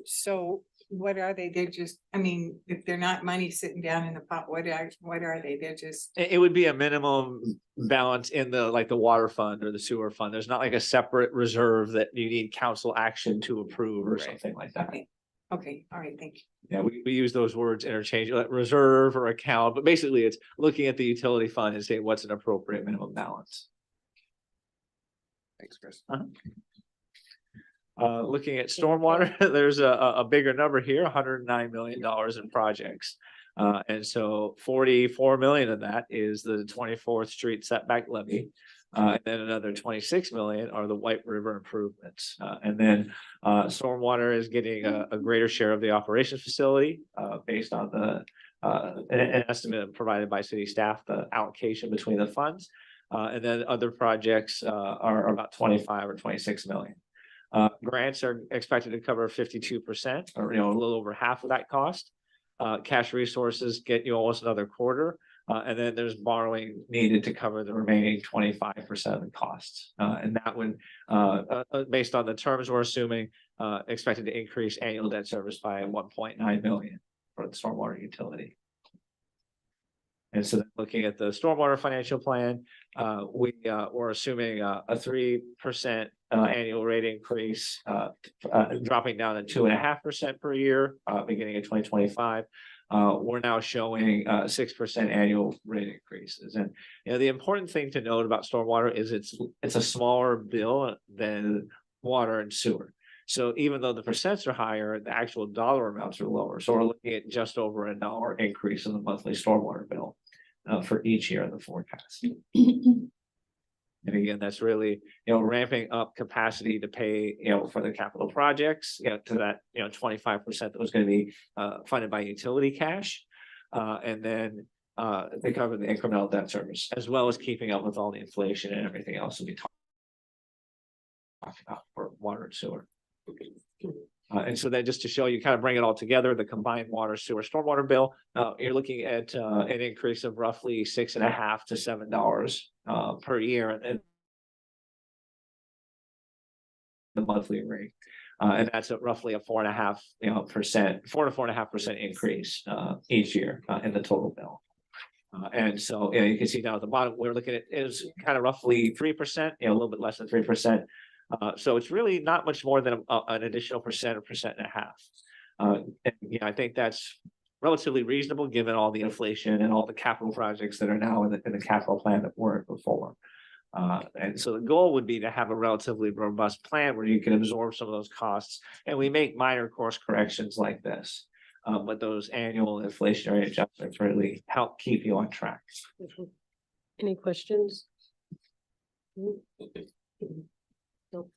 So what are they? They're just, I mean, if they're not money sitting down in the pot, what are they? They're just, It would be a minimum balance in the, like the water fund or the sewer fund. There's not like a separate reserve that you need council action to approve or Right. something like that. okay, all right, thank you. Yeah, we use those words interchangeably, like reserve or account, but basically it's looking at the utility fund and saying what's an appropriate minimum balance. Thanks, Chris. Looking at stormwater, there's a bigger number here, $109 million in projects. And so 44 million of that is the 24th Street setback levy. And then another 26 million are the White River improvements. And then stormwater is getting a greater share of the operations facility based on an estimate provided by city staff, the allocation between the funds. And then other projects are about 25 or 26 million. Grants are expected to cover 52%, or, you know, a little over half of that cost. Cash resources get you almost another quarter. And then there's borrowing needed to cover the remaining 25% of the costs. And that would, based on the terms we're assuming, expected to increase annual debt service by 1.9 million for the stormwater utility. And so looking at the stormwater financial plan, we're assuming a 3% annual rate increase, dropping down to 2.5% per year, beginning of 2025. We're now showing 6% annual rate increases. And the important thing to note about stormwater is it's a smaller bill than water and sewer. So even though the percents are higher, the actual dollar amounts are lower. So we're looking at just over $1 increase in the monthly stormwater bill for each year in the forecast. And again, that's really, ramping up capacity to pay, for the capital projects, to that, 25% that was going to be funded by utility cash. And then they cover the incremental debt service, as well as keeping up with all the inflation and everything else that we talked about for water and sewer. And so then just to show you, kind of bring it all together, the combined water, sewer, stormwater bill, you're looking at an increase of roughly $6.50 to $7 per year. And the monthly rate. And that's at roughly a 4.5%, 4 to 4.5% increase each year in the total bill. And so you can see down at the bottom, we're looking at is kind of roughly 3%, a little bit less than 3%. So it's really not much more than an additional percent or 1.5%. And I think that's relatively reasonable given all the inflation and all the capital projects that are now in the capital plan that weren't before. And so the goal would be to have a relatively robust plan where you can absorb some of those costs, and we make minor course corrections like this. But those annual inflationary adjustments really help keep you on track. Any questions?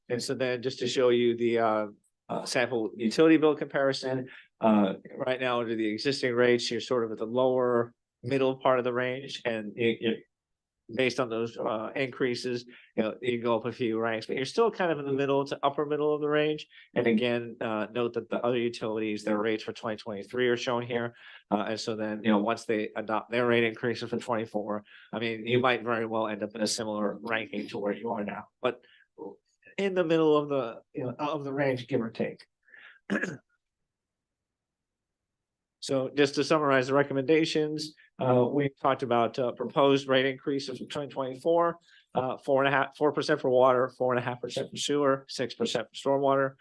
And so then just to show you the sample utility bill comparison, right now under the existing rates, you're sort of at the lower middle part of the range, and based on those increases, you go up a few ranks, but you're still kind of in the middle to upper middle of the range. And again, note that the other utilities, their rates for 2023 are shown here. And so then, once they adopt their rate increases for 24, I mean, you might very well end up in a similar ranking to where you are now, but in the middle of the range, give or take. So just to summarize the recommendations, we talked about proposed rate increases for 2024, 4% for water, 4.5% for sewer, 6% for stormwater.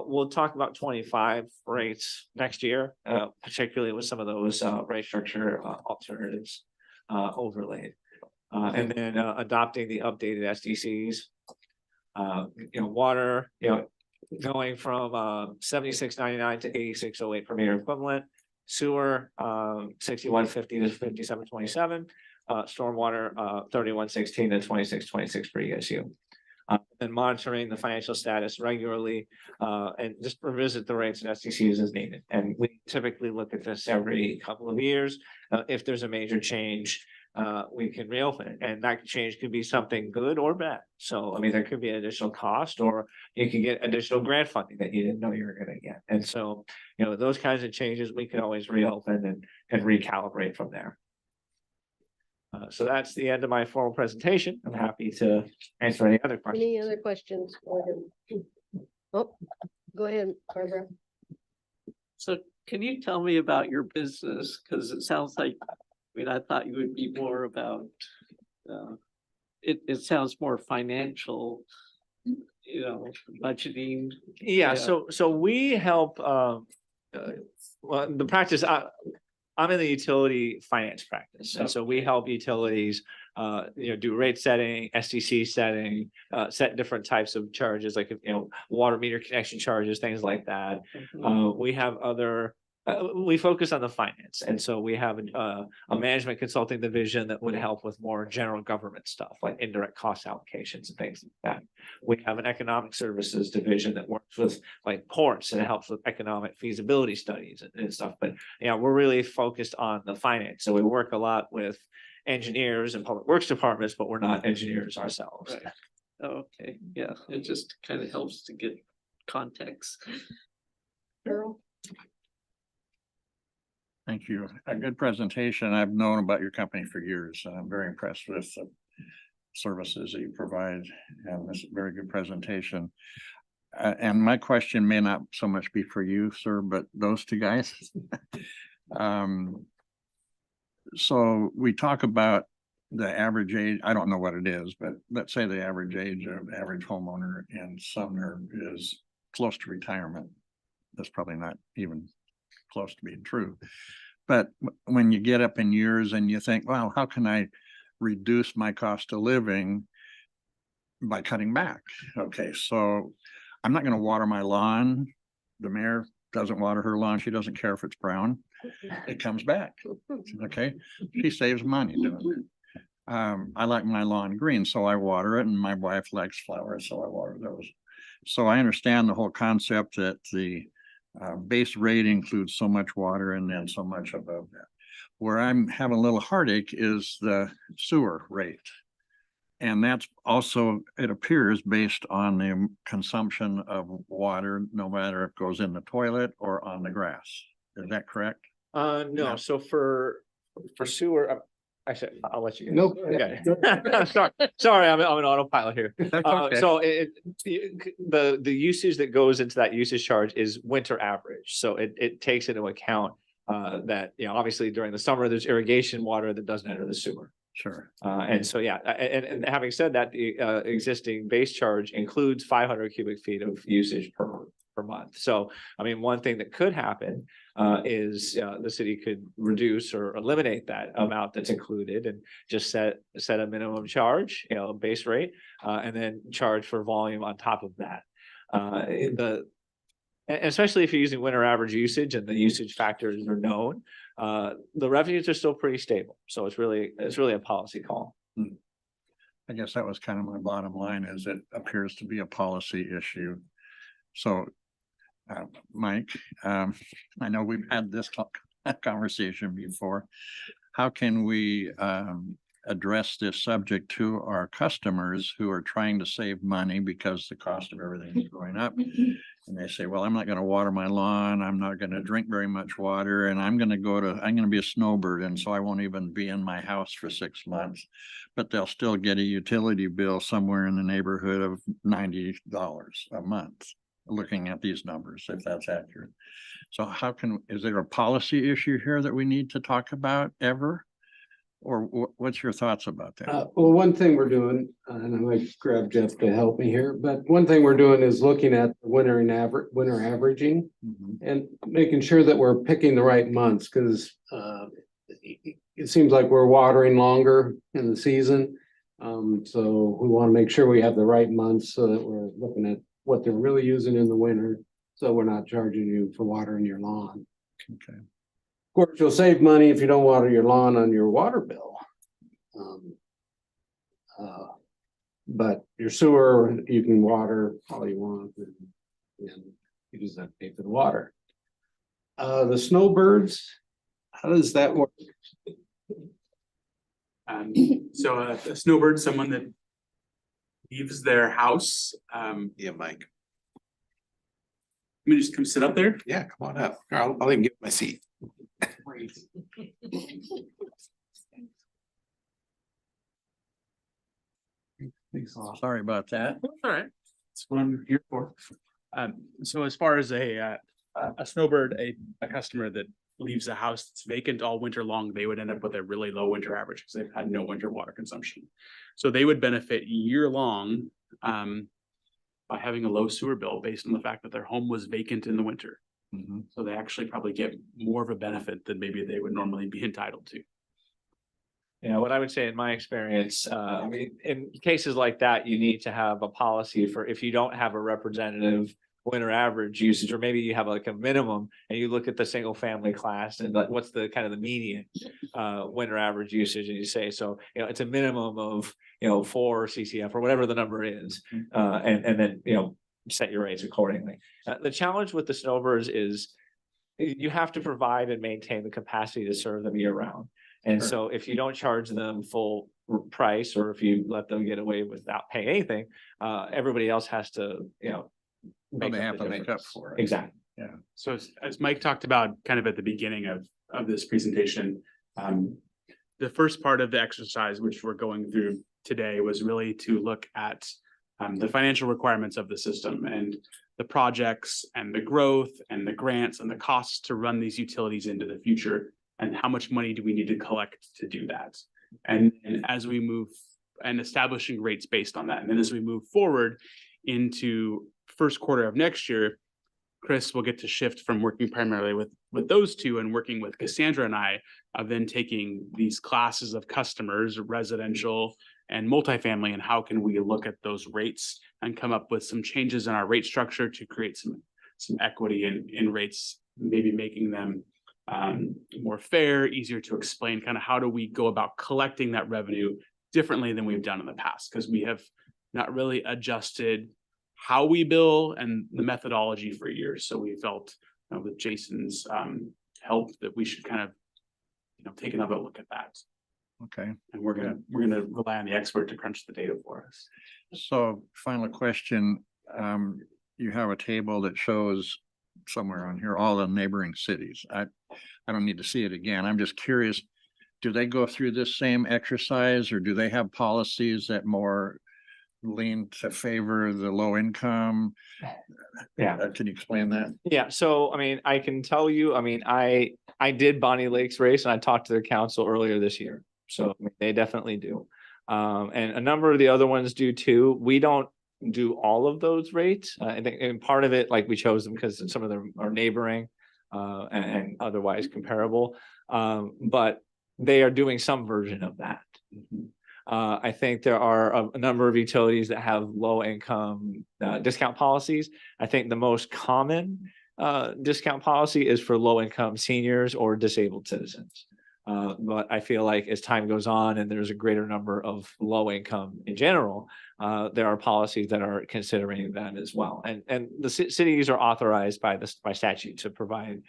We'll talk about 25 rates next year, particularly with some of those rate structure alternatives overlaid. And then adopting the updated SDCs. Water, going from 76.99 to 86.08 per meter equivalent. Sewer, 61.50 to 57.27. Stormwater, 31.16 to 26.26 per ESU. And monitoring the financial status regularly, and just revisit the rates and SDCs as needed. And we typically look at this every couple of years. If there's a major change, we can reopen it, and that change could be something good or bad. So, I mean, there could be an additional cost, or you can get additional grant funding that you didn't know you were going to get. And so, those kinds of changes, we can always reopen and recalibrate from there. So that's the end of my formal presentation. I'm happy to answer any other questions. Any other questions? Oh, go ahead, Barbara. So can you tell me about your business? Because it sounds like, I thought you would be more about, it sounds more financial, budgeting. Yeah, so we help, well, the practice, I'm in the utility finance practice. And so we help utilities, do rate setting, SDC setting, set different types of charges, like, water meter connection charges, things like that. We have other, we focus on the finance. And so we have a management consulting division that would help with more general government stuff, like indirect cost allocations and things like that. We have an economic services division that works with like ports, and it helps with economic feasibility studies and stuff. But we're really focused on the finance. So we work a lot with engineers and public works departments, but we're not engineers ourselves. Right. Okay, yeah, it just kind of helps to get context. Earl? Thank you. A good presentation. I've known about your company for years, and I'm very impressed with the services that you provide. And this is a very good presentation. And my question may not so much be for you, sir, but those two guys. So we talk about the average age, I don't know what it is, but let's say the average age of the average homeowner in Sumner is close to retirement. That's probably not even close to being true. But when you get up in years and you think, well, how can I reduce my cost of living by cutting back? Okay, so I'm not gonna water my lawn. The mayor doesn't water her lawn. She doesn't care if it's brown. It comes back. Okay, she saves money doing it. I like my lawn green, so I water it, and my wife likes flowers, so I water those. So I understand the whole concept that the base rate includes so much water and then so much above that. Where I'm having a little heartache is the sewer rate. And that's also, it appears, based on the consumption of water, no matter if it goes in the toilet or on the grass. Is that correct? No, No. so for sewer, actually, I'll let you. Nope. Okay. Sorry, I'm an autopilot here. That's okay. So the usage that goes into that usage charge is winter average. So it takes into account that, obviously during the summer, there's irrigation water that doesn't enter the sewer. Sure. And so, yeah, and having said that, the existing base charge includes 500 cubic feet of usage per month. So, I mean, one thing that could happen is the city could reduce or eliminate that amount that's included and just set a minimum charge, base rate, and then charge for volume on top of that. And especially if you're using winter average usage and the usage factors are known, the revenues are still pretty stable. So it's really a policy call. I guess that was kind of my bottom line, is it appears to be a policy issue. So, Mike, I know we've had this conversation before. How can we address this subject to our customers who are trying to save money because the cost of everything is going up? And they say, well, I'm not gonna water my lawn, I'm not gonna drink very much water, and I'm gonna be a snowbird, and so I won't even be in my house for 6 months. But they'll still get a utility bill somewhere in the neighborhood of $90 a month, looking at these numbers, if that's accurate. So is there a policy issue here that we need to talk about ever? Or what's your thoughts about that? Well, one thing we're doing, and I might grab Jeff to help me here, but one thing we're doing is looking at winter averaging Mhm. and making sure that we're picking the right months, because it seems like we're watering longer in the season. So we want to make sure we have the right months so that we're looking at what they're really using in the winter. So we're not charging you for watering your lawn. Okay. Of course, you'll save money if you don't water your lawn on your water bill. But your sewer, you can water all you want, and you just have to pay for the water. The snowbirds, how does that work? So a snowbird, someone that leaves their house, Yeah, Mike. let me just come sit up there. Yeah, come on up. Here, I'll even get my seat. Sorry about that. All right. That's what I'm here for. So as far as a snowbird, a customer that leaves a house that's vacant all winter long, they would end up with a really low winter average because they've had no winter water consumption. So they would benefit year long by having a low sewer bill based on the fact that their home was vacant in the winter. Mhm. So they actually probably get more of a benefit than maybe they would normally be entitled to. What I would say in my experience, I mean, in cases like that, you need to have a policy for if you don't have a representative winter average usage, or maybe you have like a minimum and you look at the single family class and like what's the kind of the median winter average usage, and you say, so, it's a minimum of, 4 CCF or whatever the number is. And then, set your rates accordingly. The challenge with the snowbirds is you have to provide and maintain the capacity to serve them year round. And Sure. so if you don't charge them full price, or if you let them get away without paying anything, everybody else has to, Well, they have the to make up difference. for it. Exactly. So as Mike talked about kind of at the beginning of this presentation, the first part of the exercise, which we're going through today, was really to look at the financial requirements of the system and the projects and the growth and the grants and the costs to run these utilities into the future. And how much money do we need to collect to do that? And as we move and establishing rates based on that, and then as we move forward into first quarter of next year, Chris will get to shift from working primarily with those two and working with Cassandra and I of then taking these classes of customers, residential and multifamily, and how can we look at those rates and come up with some changes in our rate structure to create some equity in rates, maybe making them more fair, easier to explain, kind of how do we go about collecting that revenue differently than we've done in the past, because we have not really adjusted how we bill and the methodology for years. So we felt with Jason's help that we should kind of take another look at that. Okay. And we're gonna rely on the expert to crunch the data for us. So final question, you have a table that shows somewhere on here, all the neighboring cities. I don't need to see it again. I'm just curious, do they go through this same exercise or do they have policies that more lean to favor the low income? Yeah. Can you explain that? Yeah, so I mean, I can tell you, I mean, I did Bonnie Lake's race and I talked to their council earlier this year. So I mean, they definitely do. And a number of the other ones do too. We don't do all of those rates. I think, and part of it, like we chose them because some of them are neighboring and otherwise comparable. But they are doing some version of that. I think there are a number of utilities that have low income discount policies. I think the most common discount policy is for low income seniors or disabled citizens. But I feel like as time goes on and there's a greater number of low income in general, there are policies that are considering that as well. And the cities are authorized by statute to provide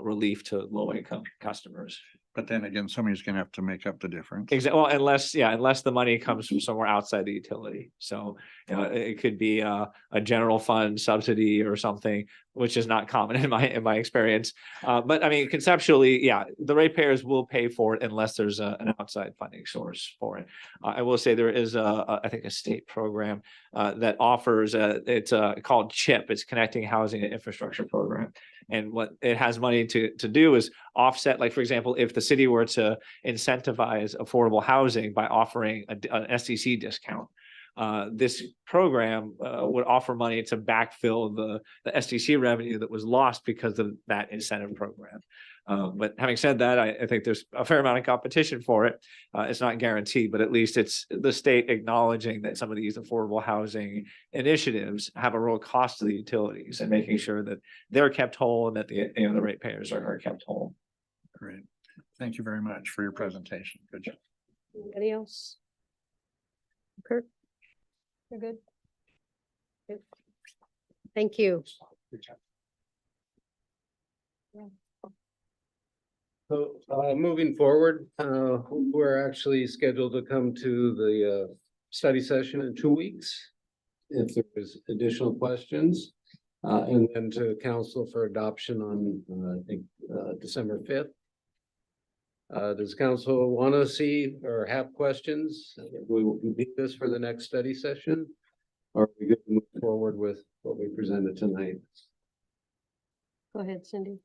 relief to low income customers. But then again, somebody's gonna have to make up the difference. Exactly. Well, unless the money comes from somewhere outside the utility. So, it could be a general fund subsidy or something, which is not common in my experience. But I mean, conceptually, yeah, the ratepayers will pay for it unless there's an outside funding source for it. I will say there is I think a state program that offers it's called CHIP. It's Connecting Housing and Infrastructure Program. And what it has money to do is offset, like, for example, if the city were to incentivize affordable housing by offering an SDC discount, this program would offer money to backfill the SDC revenue that was lost because of that incentive program. But having said that, I think there's a fair amount of competition for it. It's not guaranteed, but at least it's the state acknowledging that some of these affordable housing initiatives have a real cost to the utilities and making sure that they're kept whole and that the ratepayers are kept whole. Great. Thank you very much for your presentation. Good job. Anybody else? Kurt? You're good? Good. Thank you. So, moving forward, we're actually scheduled to come to the, study session in 2 weeks. If there's additional questions, and then to council for adoption on, I think, December 5th. Does council want to see or have questions? We will meet this for the next study session. Or are we good to move forward with what we presented tonight? Go ahead, Cindy.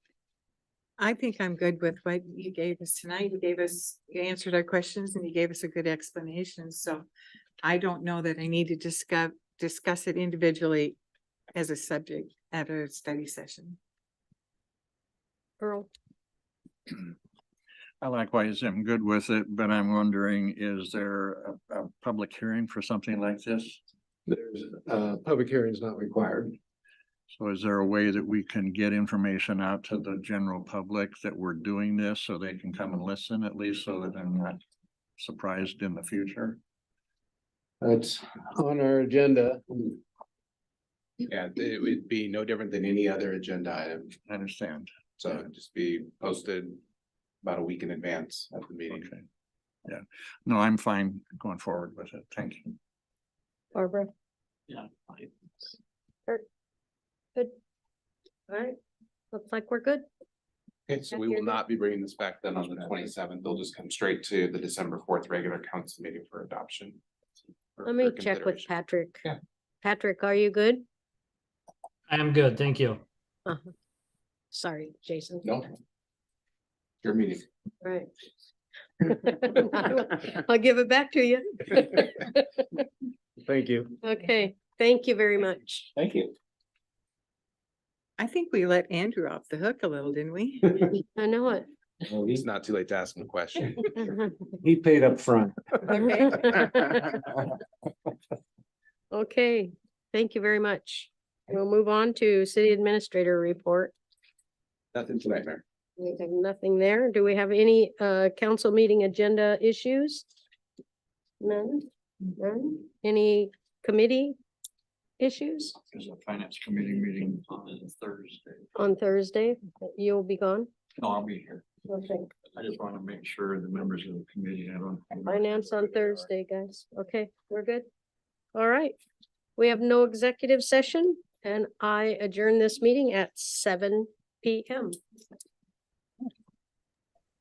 I think I'm good with what you gave us tonight. You answered our questions and you gave us a good explanation. So I don't know that I need to discuss it individually as a subject at a study session. Earl? I likewise am good with it, but I'm wondering, is there a public hearing for something like this? There's, public hearing is not required. So is there a way that we can get information out to the general public that we're doing this so they can come and listen, at least so that they're not surprised in the future? That's on our agenda. Yeah, it would be no different than any other agenda item. I understand. So it'd just be posted about a week in advance of the meeting. Okay. Yeah, no, I'm fine going forward with it. Thank you. Barbara? Yeah. fine. Good. All right. Looks like we're good. Okay, so Yeah, we you're will good. not be bringing this back then on the 27th. They'll just come straight to the December 4th regular council meeting for adoption. Let me check with consideration. Patrick. Yeah. Patrick, are you good? I am good, thank you. Sorry, Jason. No. Your meeting. Right. I'll give it back to you. Thank you. Okay, thank you very much. Thank you. I think we let Andrew off the hook a little, didn't we? I know it. It's not too late to ask him a question. He paid up front. Okay. Okay, thank you very much. We'll move on to city administrator report. Nothing tonight, Mayor. We have nothing there. Do we have any council meeting agenda issues? None? None? Any committee issues There's a finance committee meeting on Thursday. on Thursday? You'll be gone? No, I'll be here. Okay, I just want to make sure the members of the committee have on. finance on Thursday, guys. Okay, we're good. All right. We have no executive session and I adjourn this meeting at 7 PM.